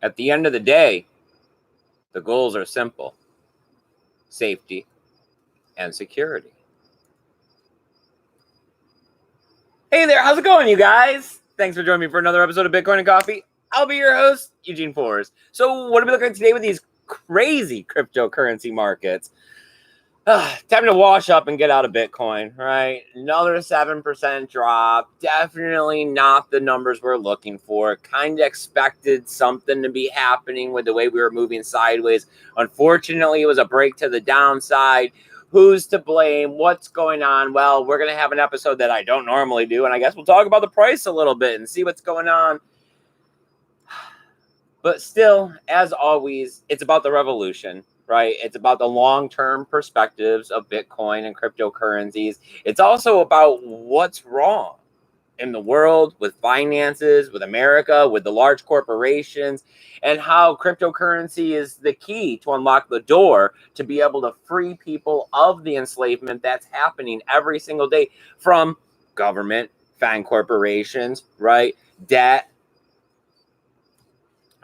At the end of the day, the goals are simple: safety and security. Hey there, how's it going, you guys? Thanks for joining me for another episode of Bitcoin and Coffee. I'll be your host, Eugene Forrest. So what are we looking at today with these crazy cryptocurrency markets? Time to wash up and get out of Bitcoin, right? Another 7% drop. Definitely not the numbers we're looking for. Kind of expected something to be happening with the way we were moving sideways. Unfortunately, it was a break to the downside. Who's to blame? What's going on? Well, we're going to have an episode that I don't normally do, and I guess we'll talk about the price a little bit and see what's going on. But still, as always, it's about the revolution. Right? It's about the long-term perspectives of Bitcoin and cryptocurrencies. It's also about what's wrong in the world with finances, with America, with the large corporations, and how cryptocurrency is the key to unlock the door to be able to free people of the enslavement that's happening every single day from government, FAANG corporations, right? Debt.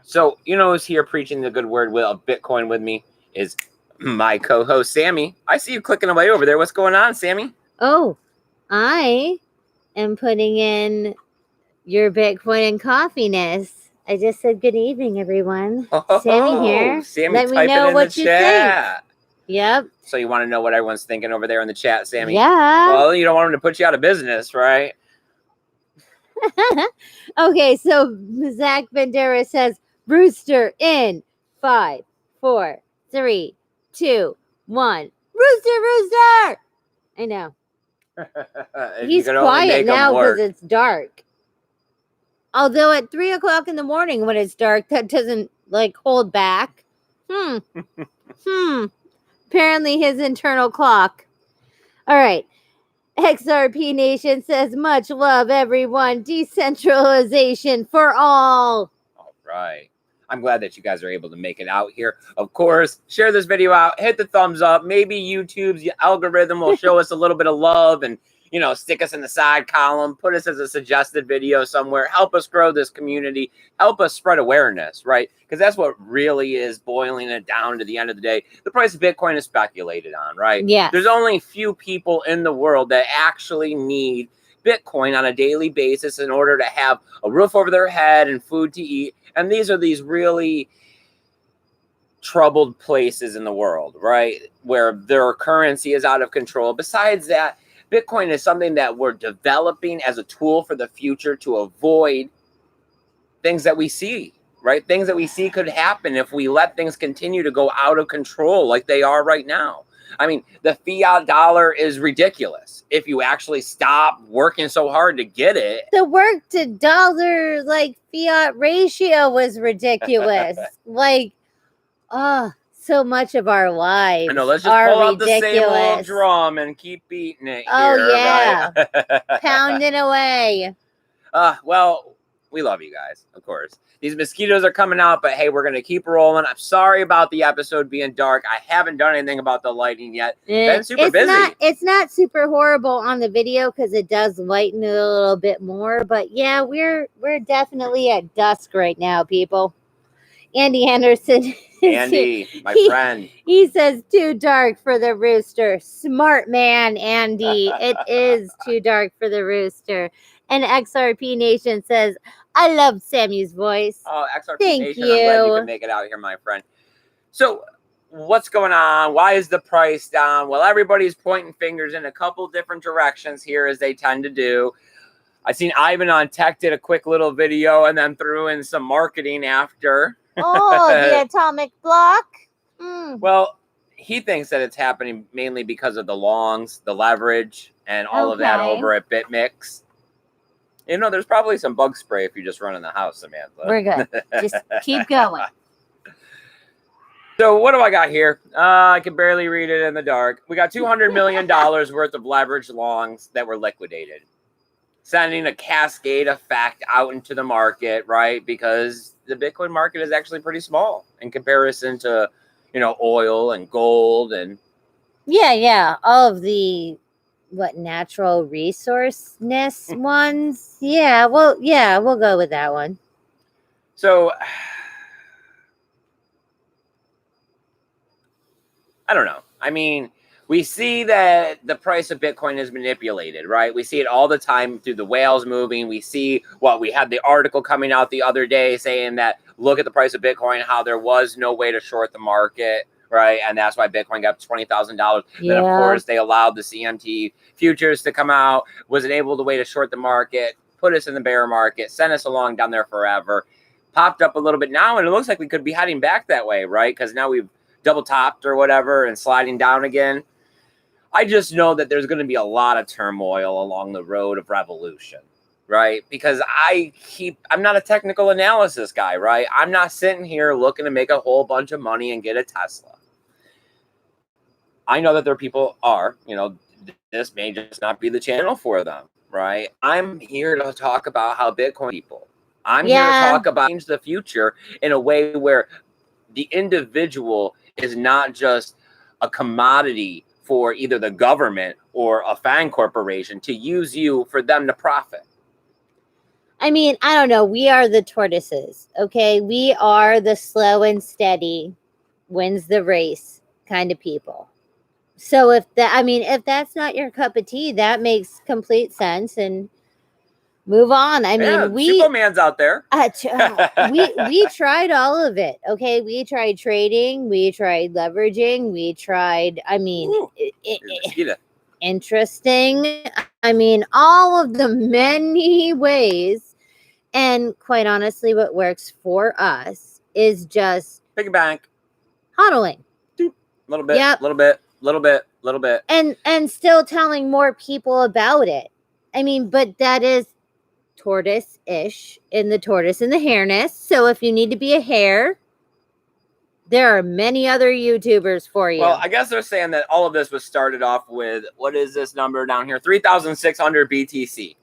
So, who's here preaching the good word of Bitcoin with me is my co-host, Sammy. I see you clicking away over there. What's going on, Sammy? Oh, I am putting in your Bitcoin and coffiness. I just said good evening, everyone. Sammy here. Sammy, let me know what you think. Yep. So you want to know what everyone's thinking over there in the chat, Sammy? Yeah. Well, you don't want them to put you out of business, right? Okay, so Zach Bandera says, Rooster in 5, 4, 3, 2, 1. Rooster! I know. He's quiet now because it's dark. Although at 3 o'clock in the morning when it's dark, that doesn't hold back. Apparently his internal clock. All right. XRP Nation says, much love, everyone. Decentralization for all. All right. I'm glad that you guys are able to make it out here. Of course, share this video out. Hit the thumbs up. Maybe YouTube's algorithm will show us a little bit of love and, stick us in the side column. Put us as a suggested video somewhere. Help us grow this community. Help us spread awareness, right? Because that's what really is boiling it down to the end of the day. The price of Bitcoin is speculated on, right? Yeah. There's only few people in the world that actually need Bitcoin on a daily basis in order to have a roof over their head and food to eat. And these are these really troubled places in the world, right? Where their currency is out of control. Besides that, Bitcoin is something that we're developing as a tool for the future to avoid things that we see, right? Things that we see could happen if we let things continue to go out of control like they are right now. I mean, the fiat dollar is ridiculous. If you actually stop working so hard to get it. The work to dollar fiat ratio was ridiculous. So much of our lives. I know, let's just pull out the same old drum and keep beating it here. Oh, yeah. Right? Pounding away. Well, we love you guys, of course. These mosquitoes are coming out, but hey, we're going to keep rolling. I'm sorry about the episode being dark. I haven't done anything about the lighting yet. Been super busy. It's not super horrible on the video because it does lighten it a little bit more. But yeah, we're definitely at dusk right now, people. Andy Anderson. Andy, my friend. He says, too dark for the rooster. Smart man, Andy. It is too dark for the rooster. And XRP Nation says, I love Sammy's voice. Oh, XRP Thank Nation, you. I'm glad you can make it out here, my friend. So, what's going on? Why is the price down? Well, everybody's pointing fingers in a couple different directions here, as they tend to do. I seen Ivan on Tech did a quick little video and then threw in some marketing after. Oh, the atomic block? Well, he thinks that it's happening mainly because of the longs, the leverage, and all of that over at BitMix. There's probably some bug spray if you just run in the house, Samantha. We're good. Just keep going. So what do I got here? I can barely read it in the dark. We got $200 million worth of leverage longs that were liquidated, sending a cascade effect out into the market, right? Because the Bitcoin market is actually pretty small in comparison to, oil and gold and. Yeah. All of the natural resourceness ones. Yeah, we'll go with that one. So I don't know. I mean, we see that the price of Bitcoin is manipulated, right? We see it all the time through the whales moving. We see we had the article coming out the other day saying that look at the price of Bitcoin, how there was no way to short the market, right? And that's why Bitcoin got $20,000. Yeah. Then, of course, they allowed the CMT futures to come out, wasn't able to way to short the market, put us in the bear market, sent us along down there forever, popped up a little bit now, and it looks like we could be heading back that way, right? Because now we've double topped or whatever and sliding down again. I just know that there's going to be a lot of turmoil along the road of revolution, right? Because I'm not a technical analysis guy, right? I'm not sitting here looking to make a whole bunch of money and get a Tesla. I know that there are people this may just not be the channel for them, right? I'm here to talk about how Bitcoin people. I'm here to talk about change the future in a way where the individual is not just a commodity for either the government or a FANG corporation to use you for them to profit. I mean, I don't know. We are the tortoises, okay? We are the slow and steady wins the race kind of people. So if that's not your cup of tea, that makes complete sense, and move on. I mean, Superman's out there. We tried all of it. Okay, we tried trading, we tried leveraging, we tried. I mean, interesting. I mean, all of the many ways, and quite honestly, what works for us is just pick a bank, hodling, a little bit, little bit, and still telling more people about it. I mean, but that is tortoise-ish in the tortoise and the hareness. So if you need to be a hare, there are many other YouTubers for you. Well, I guess they're saying that all of this was started off with, what is this number down here? 3,600 BTC.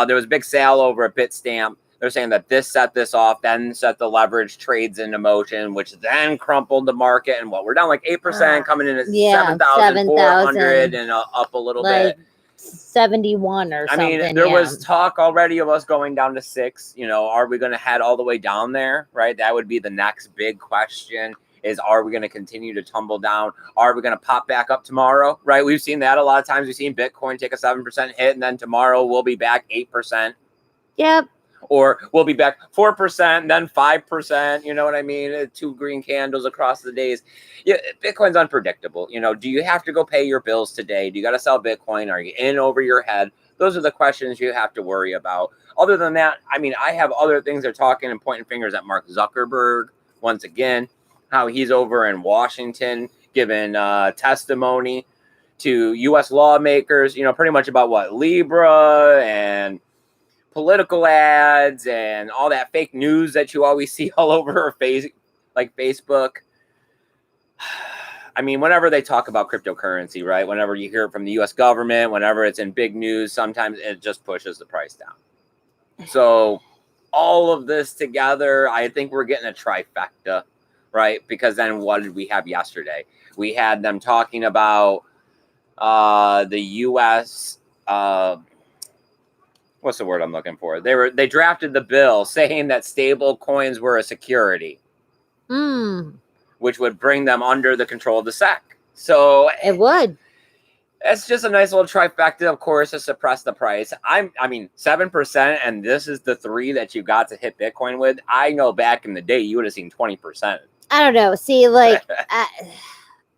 There was a big sale over at Bitstamp. They're saying that this set this off, then set the leverage trades into motion, which then crumpled the market. And we're down like 8%, coming in at 7,400 and up a little bit. 71 or something. I mean, there was talk already of us going down to 6. Are we going to head all the way down there, right? That would be the next big question is, are we going to continue to tumble down? Are we going to pop back up tomorrow, right? We've seen that a lot of times. We've seen Bitcoin take a 7% hit, and then tomorrow we'll be back 8%. Yep. Or we'll be back 4%, then 5%. You know what I mean? 2 green candles across the days. Yeah, Bitcoin's unpredictable. Do you have to go pay your bills today? Do you got to sell Bitcoin? Are you in over your head? Those are the questions you have to worry about. Other than that, I mean, I have other things they're talking and pointing fingers at Mark Zuckerberg once again, how he's over in Washington giving testimony to U.S. lawmakers, pretty much about what Libra and political ads and all that fake news that you always see all over Facebook. I mean, whenever they talk about cryptocurrency, right? Whenever you hear it from the U.S. government, whenever it's in big news, sometimes it just pushes the price down. So all of this together, I think we're getting a trifecta, right? Because then what did we have yesterday? We had them talking about the U.S. What's the word I'm looking for? They drafted the bill saying that stable coins were a security, which would bring them under the control of the SEC. So it would. It's just a nice little trifecta, of course, to suppress the price. I mean, 7%, and this is the 3 that you got to hit Bitcoin with. I know back in the day, you would have seen 20%. I don't know. See, like,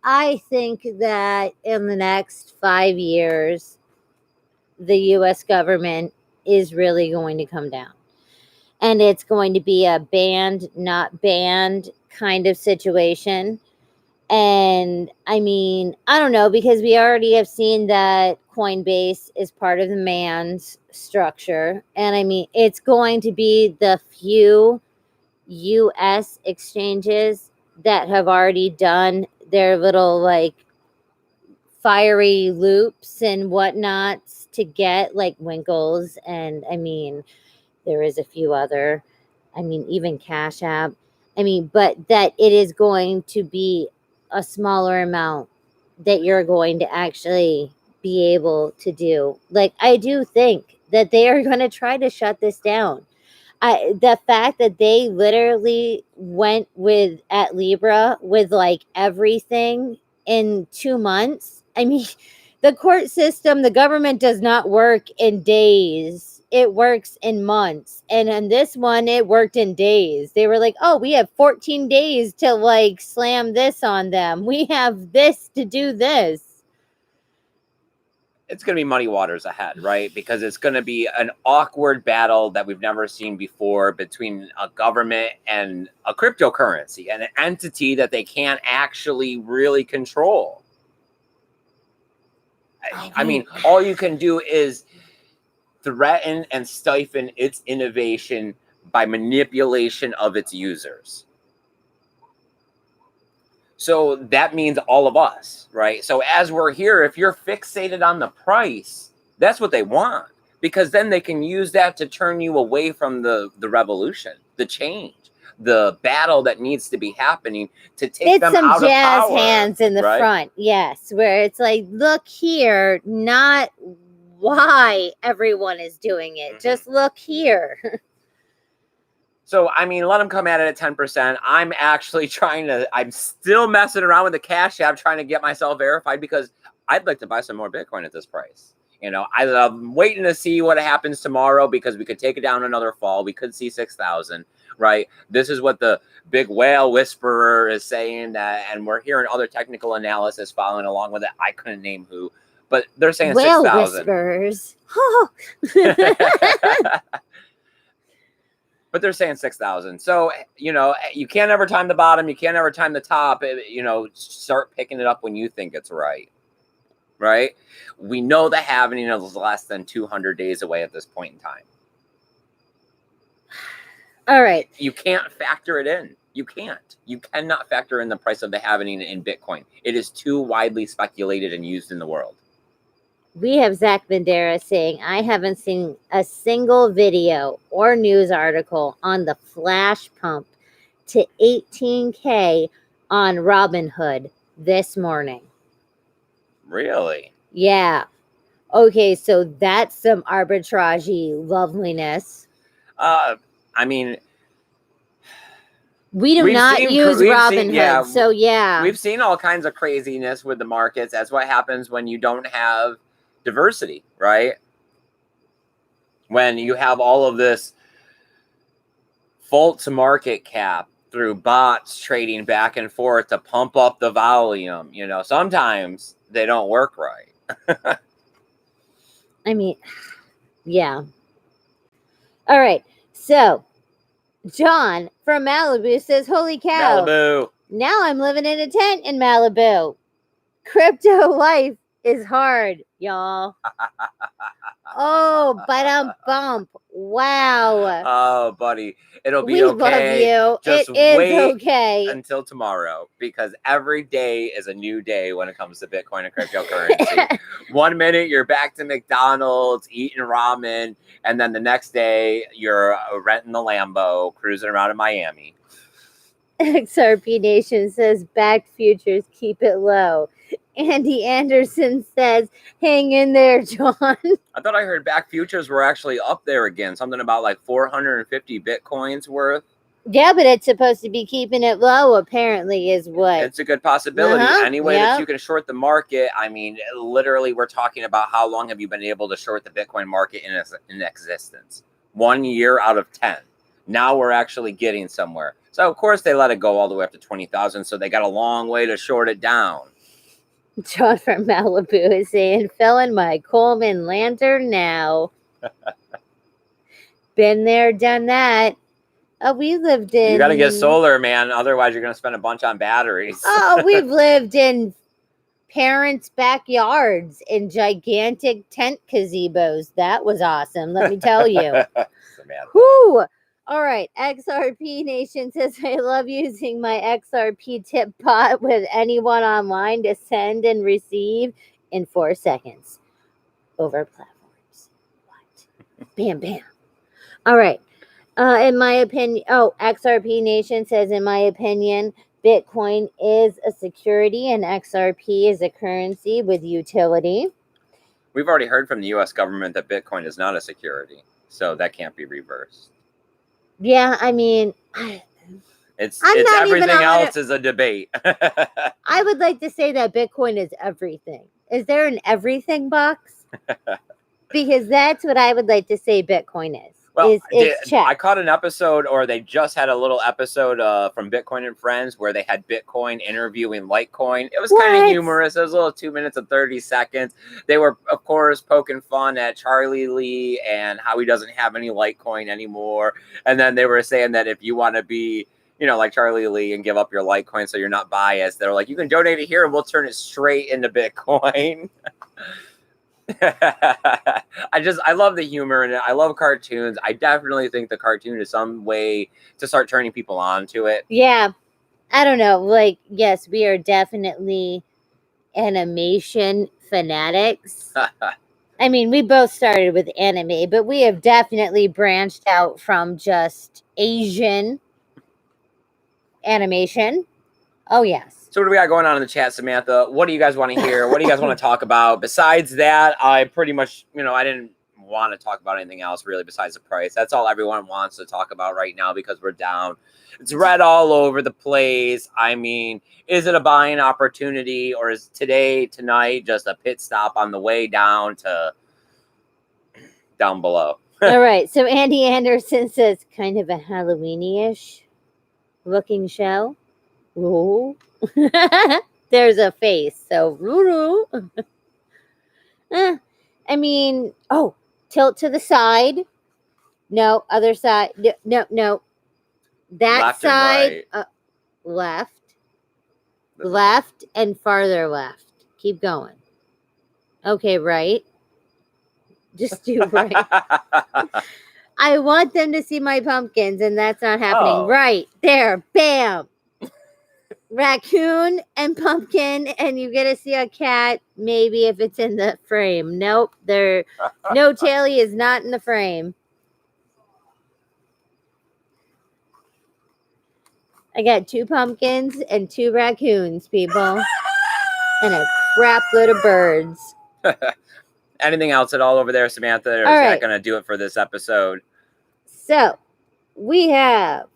I think that in the next 5 years, the U.S. government is really going to come down. And it's going to be a banned, not banned kind of situation. And I mean, I don't know, because we already have seen that Coinbase is part of the man's structure. And I mean, it's going to be the few US exchanges that have already done their little like fiery loops and whatnots to get like Winkles. And I mean, there is a few other, I mean, even Cash App. I mean, but that it is going to be a smaller amount that you're going to actually be able to do. Like, I do think that they are going to try to shut this down. The fact that they literally went with at Libra with like everything in 2 months. I mean, the court system, the government does not work in days. It works in months. And on this one, it worked in days. They were like, oh, we have 14 days to like slam this on them. We have this to do this. It's going to be muddy waters ahead, right? Because it's going to be an awkward battle that we've never seen before between a government and a cryptocurrency, an entity that they can't actually really control. I mean, all you can do is threaten and stifle its innovation by manipulation of its users. So that means all of us, right? So as we're here, if you're fixated on the price, that's what they want, because then they can use that to turn you away from the revolution, the change, the battle that needs to be happening to take them out of power. It's some jazz hands in the front, yes, where it's like, look here, not why everyone is doing it. Just look here. So, I mean, let them come at it at 10%. I'm actually I'm still messing around with the Cash App, trying to get myself verified because I'd like to buy some more Bitcoin at this price. You know, I'm waiting to see what happens tomorrow because we could take it down another fall. We could see 6,000, right? This is what the big whale whisperer is saying, and we're hearing other technical analysis following along with it. I couldn't name who, but they're saying 6,000. Whale whisperers. But they're saying 6,000. So, you know, you can't ever time the bottom. You can't ever time the top. You know, start picking it up when you think it's right. Right? We know the halving is less than 200 days away at this point in time. All right. You can't factor it in. You can't. You cannot factor in the price of the halving in Bitcoin. It is too widely speculated and used in the world. We have Zach Bandera saying, I haven't seen a single video or news article on the flash pump to 18K on Robinhood this morning. Really? Yeah. Okay, so that's some arbitrage-y loveliness. I mean, we do not use Robinhood, so yeah. We've seen all kinds of craziness with the markets. That's what happens when you don't have diversity, right? When you have all of this false market cap through bots trading back and forth to pump up the volume, you know, sometimes they don't work right. I mean, yeah. All right. So, John from Malibu says, holy cow. Malibu. Now I'm living in a tent in Malibu. Crypto life is hard, y'all. Oh, but I'm bump. Wow. Oh, buddy. It'll be we okay. Love you. Just it is wait okay until tomorrow, because every day is a new day when it comes to Bitcoin and cryptocurrency. 1 minute you're back to McDonald's eating ramen, and then the next day you're renting the Lambo, cruising around in Miami. XRP Nation says backed futures, keep it low. Andy Anderson says, hang in there, John. I thought I heard back futures were actually up there again. Something about like 450 Bitcoins worth. Yeah, but it's supposed to be keeping it low, apparently, is what. It's a good possibility. Any way that you can short the market. I mean, literally, we're talking about how long have you been able to short the Bitcoin market in existence? 1 year out of 10. Now we're actually getting somewhere. So, of course, they let it go all the way up to 20,000. So they got a long way to short it down. John from Malibu is saying, filling my Coleman lantern now. Been there, done that. Oh, we lived in... You got to get solar, man. Otherwise, you're going to spend a bunch on batteries. Oh, we've lived in parents' backyards in gigantic tent gazebos. That was awesome, let me tell you. Whoo! All right, XRP Nation says, I love using my XRP tip bot with anyone online to send and receive in 4 seconds over platforms. What? Bam, bam. All right. In my opinion, XRP Nation says, in my opinion, Bitcoin is a security and XRP is a currency with utility. We've already heard from the U.S. government that Bitcoin is not a security, so that can't be reversed. Yeah, I mean, It's I'm it's not even everything on else is a debate. I would like to say that Bitcoin is everything. Is there an everything box? Because that's what I would like to say Bitcoin is. Well, It's check. I caught an episode, or they just had a little episode from Bitcoin and Friends where they had Bitcoin interviewing Litecoin. It was kind of What? humorous. It was a little 2 minutes and 30 seconds. They were, of course, poking fun at Charlie Lee and how he doesn't have any Litecoin anymore. And then they were saying that if you want to be, like Charlie Lee and give up your Litecoin so you're not biased, they're like, you can donate it here and we'll turn it straight into Bitcoin. I love the humor in it. I love cartoons. I definitely think the cartoon is some way to start turning people on to it. Yeah. I don't know. Like, yes, we are definitely animation fanatics. I mean, we both started with anime, but we have definitely branched out from just Asian animation. Oh, yes. So what do we got going on in the chat, Samantha? What do you guys want to hear? What do you guys want to talk about? Besides that, I pretty much, I didn't want to talk about anything else really besides the price. That's all everyone wants to talk about right now because we're down. It's red all over the place. I mean, is it a buying opportunity, or is tonight just a pit stop on the way down to down below? All right. So Andy Anderson says kind of a Halloween-ish looking show. Ooh. There's a face. So, I mean, tilt to the side. No, other side. No. That Left side. and right. Left, and farther left. Keep going. Okay, right. Just do right. I want them to see my pumpkins, and that's not happening. Oh. Right there. Bam. Raccoon and pumpkin, and you get to see a cat, maybe if it's in the frame. Nope, no, Taily is not in the frame. I got 2 pumpkins and 2 raccoons, people, and a crap load of birds. Anything else at all over there, Samantha, or is that going to do it for this episode? So, we have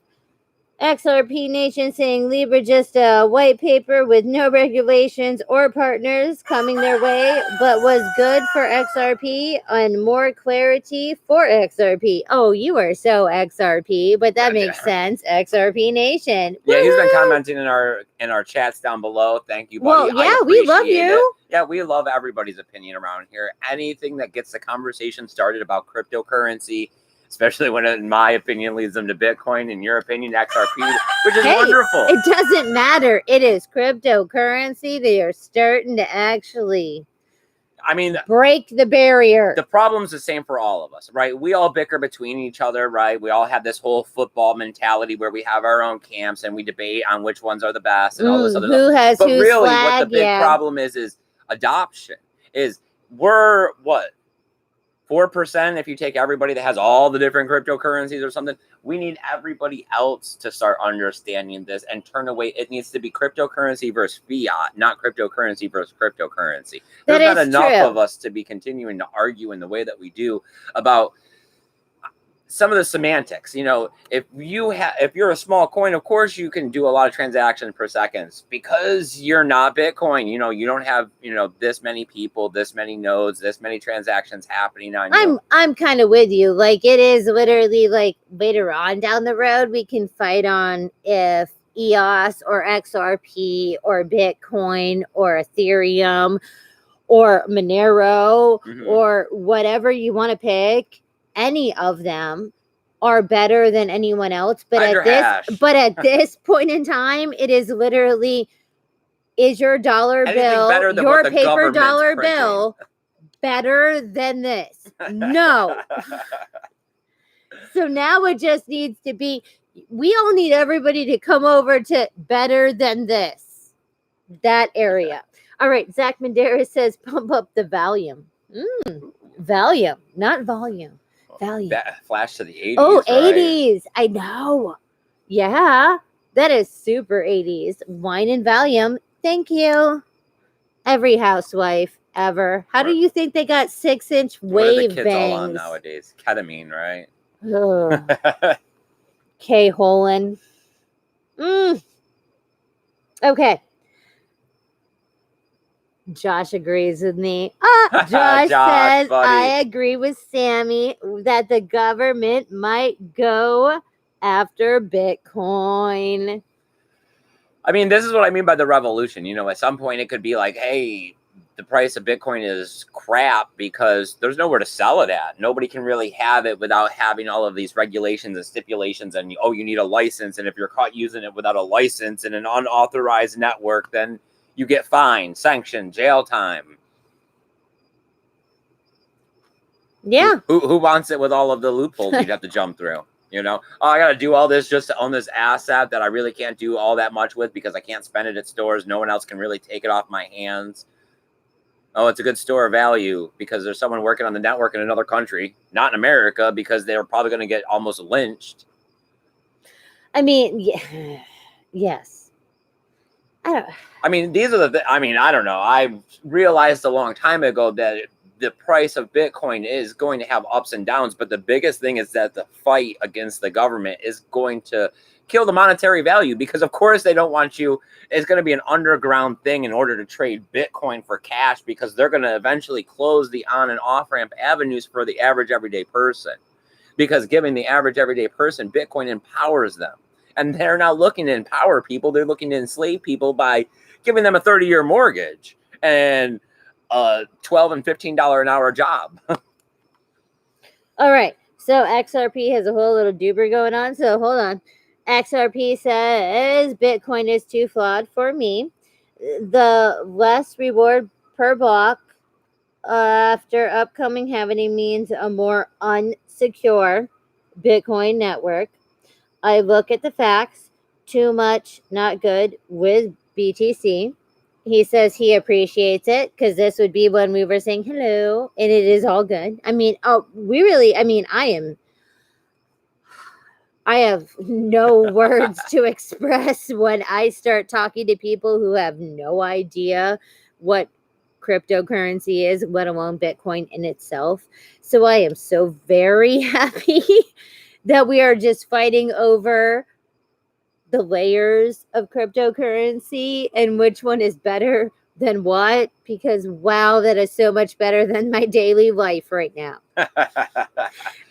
XRP Nation saying Libra just a white paper with no regulations or partners coming their way, but was good for XRP and more clarity for XRP. Oh, you are so XRP, but that makes sense. XRP Nation. Yeah, Woo-hoo! he's been commenting in our chats down below. Thank you, buddy. Well, yeah, we love you. Yeah, we love everybody's opinion around here. Anything that gets the conversation started about cryptocurrency, especially when, in my opinion, leads them to Bitcoin, in your opinion, XRP, which is wonderful. It doesn't matter. It is cryptocurrency. They are starting to actually break the barrier. The problem's the same for all of us, right? We all bicker between each other, right? We all have this whole football mentality where we have our own camps and we debate on which ones are the best and all this other stuff. But whose really, flag, what the big problem is adoption. We're 4% if you take everybody that has all the different cryptocurrencies or something. We need everybody else to start understanding this and turn away. It needs to be cryptocurrency versus fiat, not cryptocurrency versus cryptocurrency. There's not enough of us to be continuing to argue in the way that we do about some of the semantics. If you're a small coin, of course you can do a lot of transactions per second because you're not Bitcoin. You don't have this many people, this many nodes, this many transactions happening on you. I'm kind of with you. Like, it is literally like later on down the road we can fight on if EOS or XRP or Bitcoin or Ethereum or Monero or whatever you want to pick. Any of them are better than anyone else, but at this point in time, it is literally, is your dollar bill, your paper dollar bill, better than this? No. So now it just needs to be, we all need everybody to come over to better than this, that area. All right, Zach Menderes says pump up the volume. Volume, not volume. Value. Flash to the 80s. Oh, right? 80s. I know. Yeah, that is super 80s. Wine and Valium. Thank you. Every housewife ever. How do you think they got 6-inch wave what are the kids bangs? All on nowadays? Ketamine, right? K-Holin. Okay. Josh agrees with me. Josh Josh, says, buddy. I agree with Sammy that the government might go after Bitcoin. I mean, this is what I mean by the revolution. At some point it could be like, hey, the price of Bitcoin is crap because there's nowhere to sell it at. Nobody can really have it without having all of these regulations and stipulations. And, you need a license. And if you're caught using it without a license in an unauthorized network, then you get fined, sanctioned, jail time. Yeah. Who wants it with all of the loopholes you'd have to jump through? I got to do all this just to own this asset that I really can't do all that much with because I can't spend it at stores. No one else can really take it off my hands. Oh, it's a good store of value because there's someone working on the network in another country, not in America, because they're probably going to get almost lynched. I mean, yes. I mean, these are I don't know. I realized a long time ago that the price of Bitcoin is going to have ups and downs, but the biggest thing is that the fight against the government is going to kill the monetary value because, of course, they don't want you. It's going to be an underground thing in order to trade Bitcoin for cash because they're going to eventually close the on and off ramp avenues for the average everyday person because giving the average everyday person Bitcoin empowers them. And they're not looking to empower people. They're looking to enslave people by giving them a 30-year mortgage and a $12 and $15 an hour job. All right. So XRP has a whole little duber going on. So hold on. XRP says Bitcoin is too flawed for me. The less reward per block after upcoming halving means a more unsecure Bitcoin network. I look at the facts. Too much, not good with BTC. He says he appreciates it because this would be when we were saying hello and it is all good. I mean, I have no words to express when I start talking to people who have no idea what cryptocurrency is, let alone Bitcoin in itself. So I am so very happy that we are just fighting over the layers of cryptocurrency and which one is better than what, because wow, that is so much better than my daily life right now.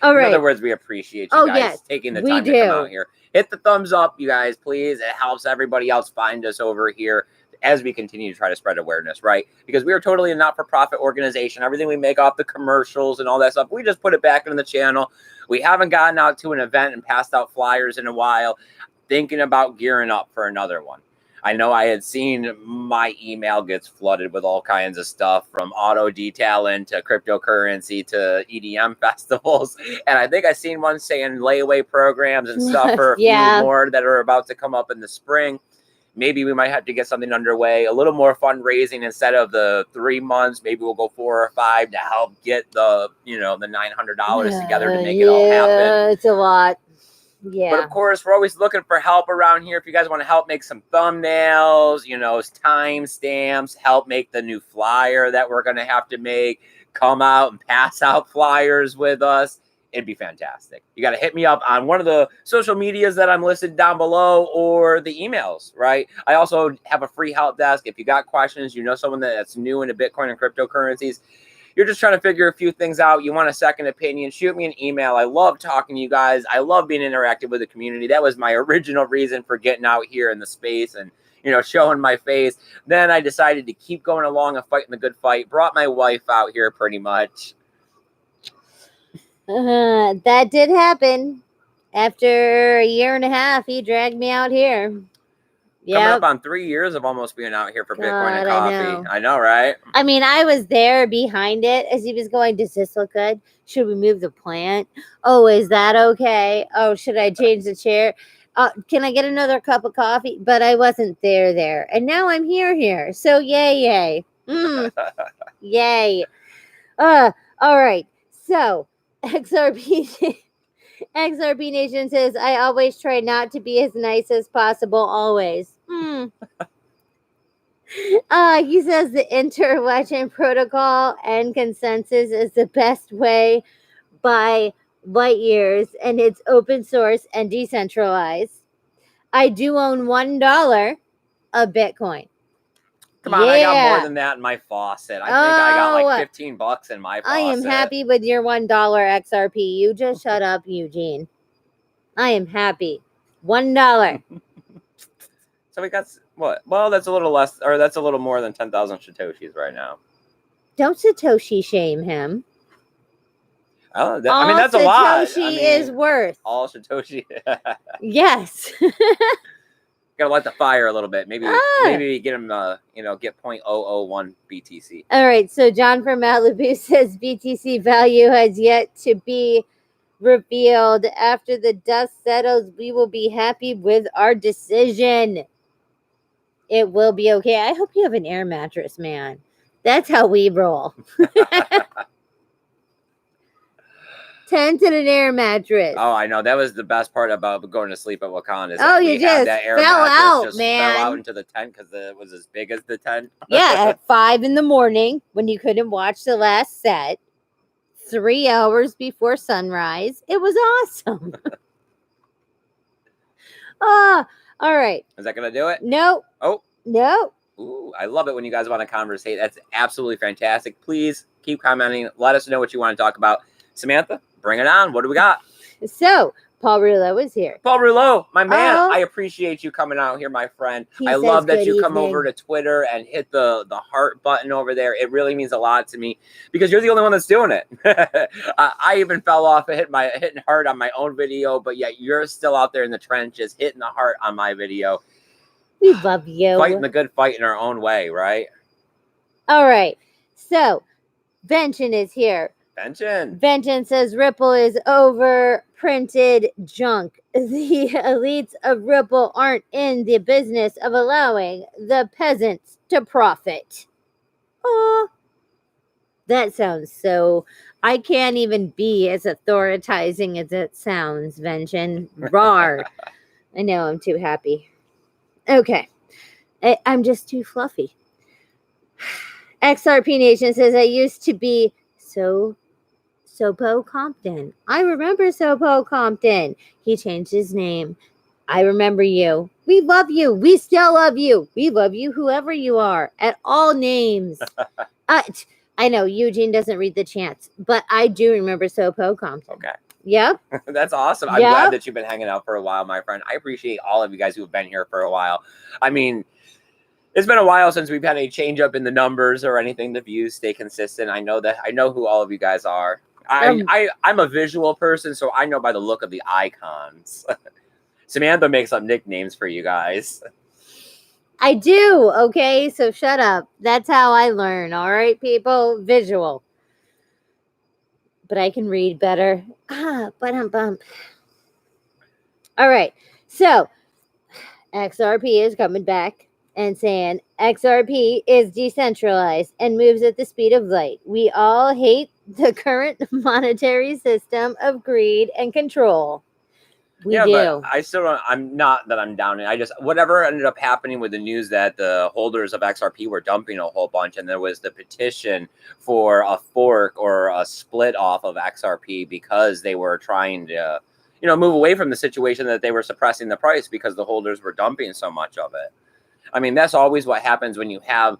All right. In other words, we appreciate you guys taking the time to come out here. Hit the thumbs up, you guys, please. It helps everybody else find us over here as we continue to try to spread awareness, right? Because we are totally a not-for-profit organization. Everything we make off the commercials and all that stuff, we just put it back into the channel. We haven't gotten out to an event and passed out flyers in a while. Thinking about gearing up for another one. I know I had seen my email gets flooded with all kinds of stuff from auto detailing to cryptocurrency to EDM festivals. And I think I seen one saying layaway programs and stuff for a few more that are about to come up in the spring. Maybe we might have to get something underway, a little more fundraising instead of the 3 months. Maybe we'll go 4 or 5 to help get the, the $900 together to make it all happen. It's a lot. Yeah. But of course, we're always looking for help around here. If you guys want to help make some thumbnails, timestamps, help make the new flyer that we're going to have to make, come out and pass out flyers with us, it'd be fantastic. You got to hit me up on one of the social medias that I'm listed down below or the emails, right? I also have a free help desk. If you got questions, someone that's new into Bitcoin and cryptocurrencies, you're just trying to figure a few things out, you want a second opinion, shoot me an email. I love talking to you guys. I love being interactive with the community. That was my original reason for getting out here in the space and, showing my face. Then I decided to keep going along and fighting the good fight. Brought my wife out here pretty much. That did happen. After a year and a half, he dragged me out here. Coming up on 3 years of almost being out here for Bitcoin and coffee. I know, right? I mean, I was there behind it as he was going, does this look good? Should we move the plant? Oh, is that okay? Oh, should I change the chair? Can I get another cup of coffee? But I wasn't there. And now I'm here. So yay. Yay. All right. So XRP Nation says, I always try not to be as nice as possible, always. He says the inter-legend protocol and consensus is the best way by light years, and it's open source and decentralized. I do own $1 of Bitcoin. Come on, I got more Yeah. than that in my faucet. I think I got Oh, like $15 in my faucet. I am happy with your $1 XRP. You just shut up, Eugene. I am happy. $1. So we got what? Well, that's a little less, or that's a little more than 10,000 Satoshis right now. Don't Satoshi shame him. Oh, I mean, that's a lot. Satoshi I mean, is worth. all Satoshi. Yes. Gotta light the fire a little bit. Maybe get him, get 0.001 BTC. All right. So John from Malibu says BTC value has yet to be revealed. After the dust settles, we will be happy with our decision. It will be okay. I hope you have an air mattress, man. That's how we roll. Tent and an air mattress. Oh, I know. That was the best part about going to sleep at Wakan. Is you just that air fell mattress out, just man. fell out into the tent because it was as big as the tent. Yeah, at 5 a.m. when you couldn't watch the last set, 3 hours before sunrise. It was awesome. All right. Is that gonna do it? No. Oh. No. Ooh, I love it when you guys want to conversate. That's absolutely fantastic. Please keep commenting. Let us know what you want to talk about. Samantha, bring it on. What do we got? So, Paul Rouleau is here. Paul Rouleau, my man. Oh. I appreciate you coming out here, my friend. He I says love that good you come evening. over to Twitter and hit the heart button over there. It really means a lot to me because you're the only one that's doing it. I even fell off and hitting heart on my own video, but yet you're still out there in the trenches hitting the heart on my video. We love you. Fighting the good fight in our own way, right? All right. So, Benton is here. Benton says Ripple is overprinted junk. The elites of Ripple aren't in the business of allowing the peasants to profit. Oh, that sounds so. I can't even be as authorizing as it sounds, Benton. Rawr. I know, I'm too happy. Okay. I'm just too fluffy. XRP Nation says I used to be Sopo Compton. I remember Sopo Compton. He changed his name. I remember you. We love you. We still love you. We love you, whoever you are, at all names. I know Eugene doesn't read the chants, but I do remember Sopo Compton. Okay. Yep. That's awesome. I'm glad that you've been hanging out for a while, my friend. I appreciate all of you guys who have been here for a while. I mean, it's been a while since we've had a change up in the numbers or anything. The views stay consistent. I know who all of you guys are. I'm a visual person, so I know by the look of the icons. Samantha makes up nicknames for you guys. I do. Okay, so shut up. That's how I learn. All right, people. Visual. But I can read better. Bump. All right. So XRP is coming back and saying XRP is decentralized and moves at the speed of light. We all hate the current monetary system of greed and control. We do. But I still don't. I'm not that I'm down. I just whatever ended up happening with the news that the holders of XRP were dumping a whole bunch, and there was the petition for a fork or a split off of XRP because they were trying to, move away from the situation that they were suppressing the price because the holders were dumping so much of it. I mean, that's always what happens when you have,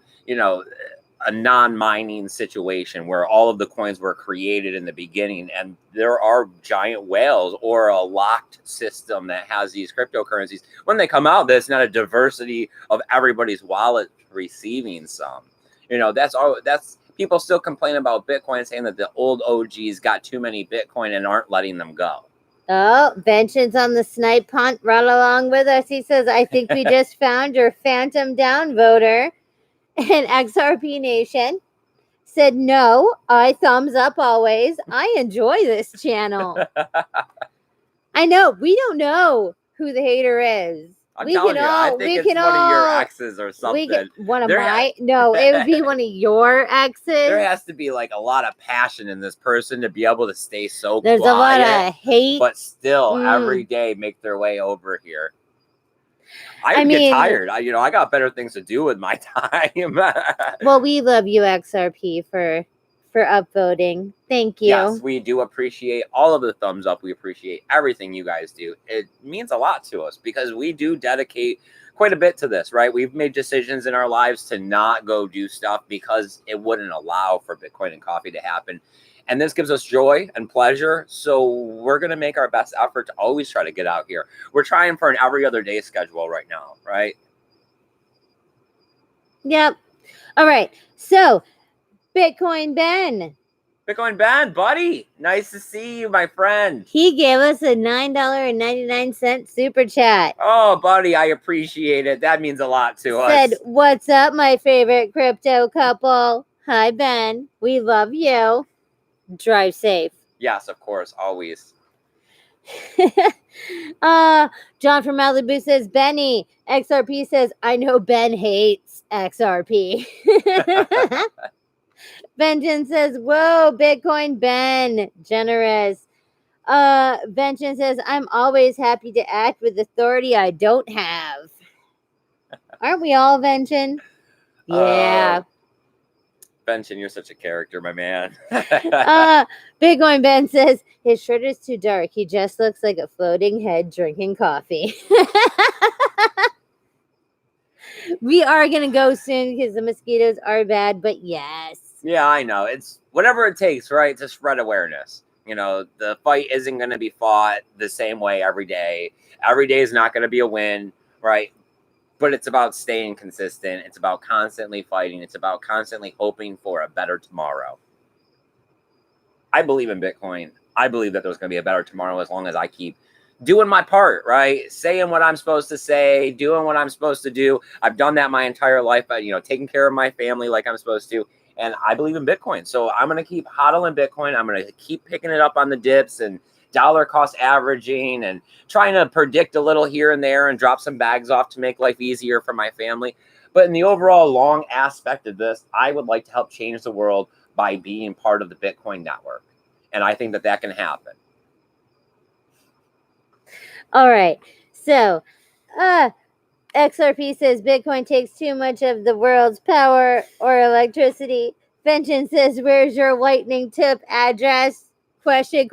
a non-mining situation where all of the coins were created in the beginning and there are giant whales or a locked system that has these cryptocurrencies. When they come out, there's not a diversity of everybody's wallet receiving some. That's people still complain about Bitcoin, saying that the old OGs got too many Bitcoin and aren't letting them go. Oh, Benton's on the snipe hunt right along with us. He says, I think we just found your phantom downvoter. And XRP Nation said, no, I thumbs up always. I enjoy this channel. I know. We don't know who the hater is. I think it's one of your exes or something. One of my? No, it would be one of your exes. There has to be like a lot of passion in this person to be able to stay so There's quiet. A lot of hate. But still, every day make their way over here. I get tired. I got better things to do with my time. Well, we love you, XRP, for for upvoting. Thank you. Yes, we do appreciate all of the thumbs up. We appreciate everything you guys do. It means a lot to us because we do dedicate quite a bit to this, right? We've made decisions in our lives to not go do stuff because it wouldn't allow for Bitcoin and coffee to happen. And this gives us joy and pleasure. So we're going to make our best effort to always try to get out here. We're trying for an every other day schedule right now, right? Yep. All right. So, Bitcoin Ben. Bitcoin Ben, buddy. Nice to see you, my friend. He gave us a $9.99 super chat. Oh, buddy, I appreciate it. That means a lot to us. Said, "What's up, my favorite crypto couple? Hi, Ben. We love you. Drive safe." Yes, of course, always. John from Malibu says, "Benny." XRP says, "I know Ben hates XRP." Vengeance says, "Whoa, Bitcoin Ben, generous." Vengeance says, "I'm always happy to act with authority I don't have." Aren't we all, Vengeance? Yeah. Benson, you're such a character, my man. Bitcoin Ben says, "His shirt is too dark. He just looks like a floating head drinking coffee." We are going to go soon because the mosquitoes are bad, but yes. Yeah, I know. It's whatever it takes, right, to spread awareness. You know, the fight isn't going to be fought the same way every day. Every day is not going to be a win, right? But it's about staying consistent. It's about constantly fighting. It's about constantly hoping for a better tomorrow. I believe in Bitcoin. I believe that there's going to be a better tomorrow as long as I keep doing my part, right? Saying what I'm supposed to say, doing what I'm supposed to do. I've done that my entire life, but, you know, taking care of my family like I'm supposed to. And I believe in Bitcoin. So I'm going to keep hodling Bitcoin. I'm going to keep picking it up on the dips and dollar cost averaging and trying to predict a little here and there and drop some bags off to make life easier for my family. But in the overall long aspect of this, I would like to help change the world by being part of the Bitcoin network. And I think that that can happen. All right. So, XRP says Bitcoin takes too much of the world's power or electricity. Vengeance says, "Where's your lightning tip address?" Question.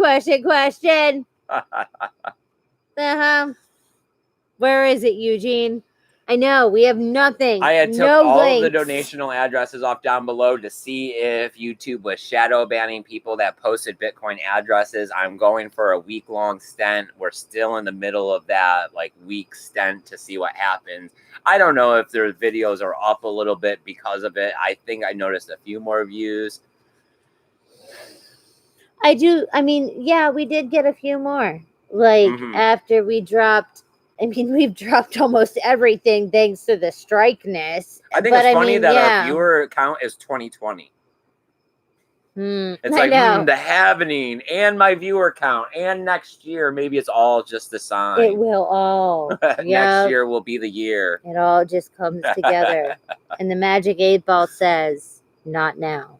Where is it, Eugene? I know we have nothing. I had took no all links. of the donational addresses off down below to see if YouTube was shadow banning people that posted Bitcoin addresses. I'm going for a week-long stint. We're still in the middle of that week stint to see what happens. I don't know if their videos are up a little bit because of it. I think I noticed a few more views. I do. I mean, yeah, we did get a few more. After we dropped. I mean, we've dropped almost everything thanks to the strike-ness. I think it's funny that our viewer count is 2020. It's the happening and my viewer count and next year, maybe it's all just the sign. It will all. Next year will be the year. It all just comes together. And the magic 8-ball says, "Not now."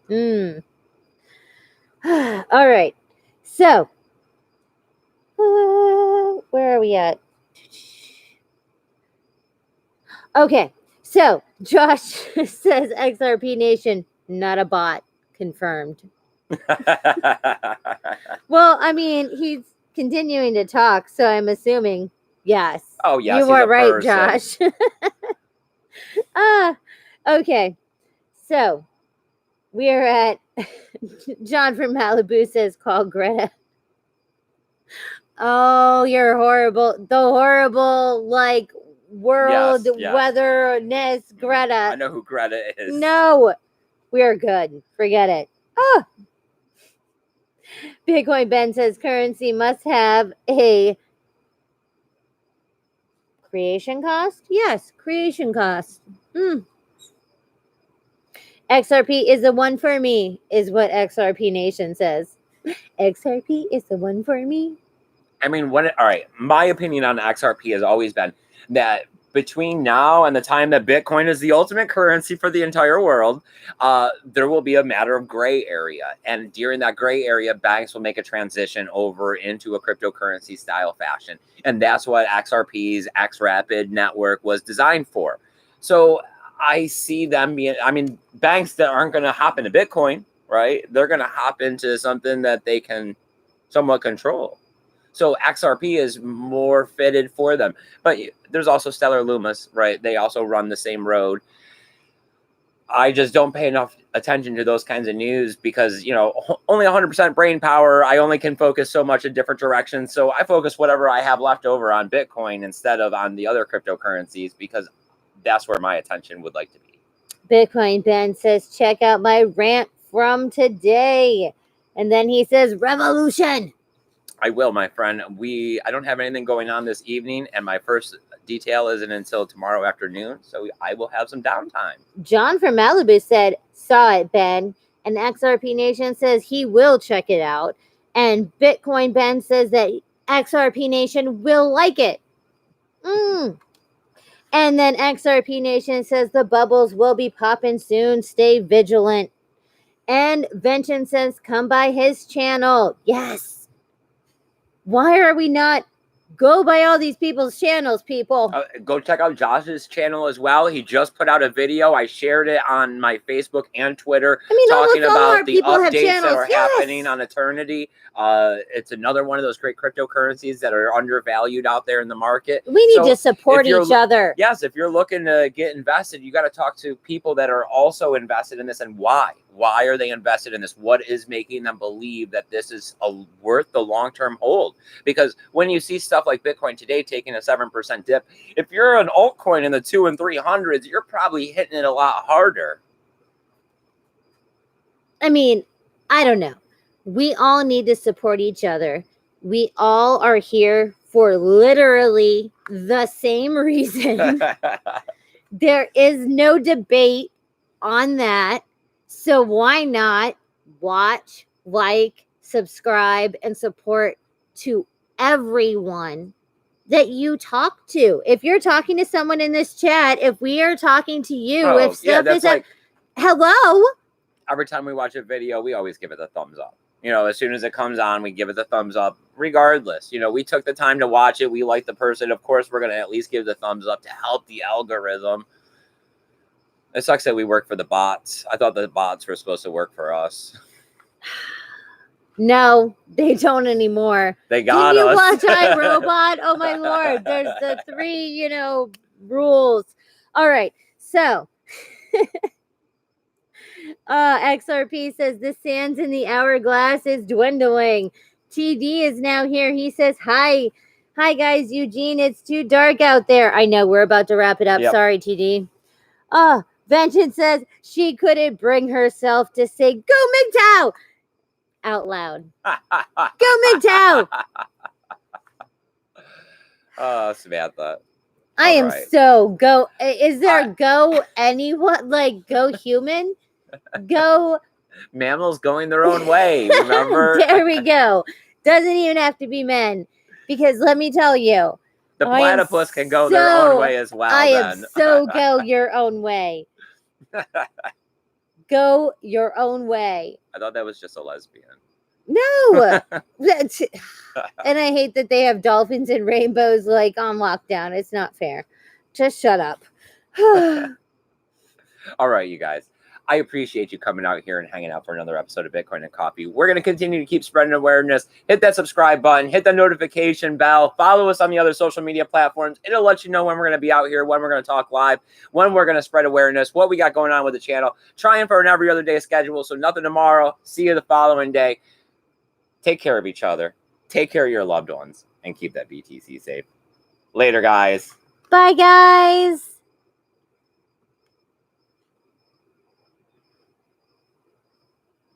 All right. So, where are we at? Okay, so Josh says XRP Nation, not a bot, confirmed. Well, I mean, he's continuing to talk, so I'm assuming yes. Oh, yes, you are right, Josh. Okay, so we are at John from Malibu says, "Call Greta." Oh, you're horrible. The horrible, world weatherness Greta. I know who Greta is. No, we're good. Forget it. Oh. Bitcoin Ben says currency must have a creation cost. Yes, creation cost. XRP is the one for me, is what XRP Nation says. XRP is the one for me. I mean, all right, my opinion on XRP has always been that between now and the time that Bitcoin is the ultimate currency for the entire world, there will be a matter of gray area. And during that gray area, banks will make a transition over into a cryptocurrency style fashion. And that's what XRP's XRapid network was designed for. So I see them being, banks that aren't going to hop into Bitcoin right? They're going to hop into something that they can somewhat control. So XRP is more fitted for them. But there's also Stellar Lumis, right? They also run the same road. I just don't pay enough attention to those kinds of news because, you know, only 100% brain power. I only can focus so much in different directions. So I focus whatever I have left over on Bitcoin instead of on the other cryptocurrencies because that's where my attention would like to be. Bitcoin Ben says, check out my rant from today. And then he says, revolution. I will, my friend. I don't have anything going on this evening, and my first detail isn't until tomorrow afternoon, so I will have some downtime. John from Malibu said, saw it, Ben. And XRP Nation says he will check it out. And Bitcoin Ben says that XRP Nation will like it. And then XRP Nation says the bubbles will be popping soon. Stay vigilant. And Vention says, come by his channel. Yes. Why are we not? Go by all these people's channels, people. Go check out Josh's channel as well. He just put out a video. I shared it on my Facebook and Twitter, talking about the updates that are happening on Eternity. It's another one of those great cryptocurrencies that are undervalued out there in the market. We need to support each other. Yes, if you're looking to get invested, you got to talk to people that are also invested in this and why. Why are they invested in this? What is making them believe that this is worth the long-term hold? Because when you see stuff like Bitcoin today taking a 7% dip, if you're an altcoin in the 200s and 300s, you're probably hitting it a lot harder. I mean, I don't know. We all need to support each other. We all are here for literally the same reason. There is no debate on that. So why not watch, like, subscribe, and support to everyone that you talk to? If you're talking to someone in this chat, if we are talking to you, if stuff is like, hello. Every time we watch a video, we always give it a thumbs up. You know, as soon as it comes on, we give it the thumbs up regardless. You know, we took the time to watch it. We like the person. Of course, we're going to at least give the thumbs up to help the algorithm. It sucks that we work for the bots. I thought the bots were supposed to work for us. No, they don't anymore. They got us. Watch iRobot? Oh my Lord. There's the 3, rules. All right. So XRP says the sands in the hourglass is dwindling. TD is now here. He says, hi guys, Eugene, it's too dark out there. I know, we're about to wrap it up. Yep. Sorry, TD. Vengeance says she couldn't bring herself to say, go MGTOW out loud. Go MGTOW. Oh, Samantha. I am so go. Is there go anyone? Like go human? Go. Mammals going their own way, remember? There we go. Doesn't even have to be men. Because let me tell you. The platypus can go their own way as well. I am so go your own way. Go your own way. I thought that was just a lesbian. No. And I hate that they have dolphins and rainbows like on lockdown. It's not fair. Just shut up. All right, you guys. I appreciate you coming out here and hanging out for another episode of Bitcoin and Coffee. We're going to continue to keep spreading awareness. Hit that subscribe button. Hit the notification bell. Follow us on the other social media platforms. It'll let you know when we're going to be out here, when we're going to talk live, when we're going to spread awareness, what we got going on with the channel. Trying for an every other day schedule, so nothing tomorrow. See you the following day. Take care of each other. Take care of your loved ones. And keep that BTC safe. Later, guys. Bye, guys.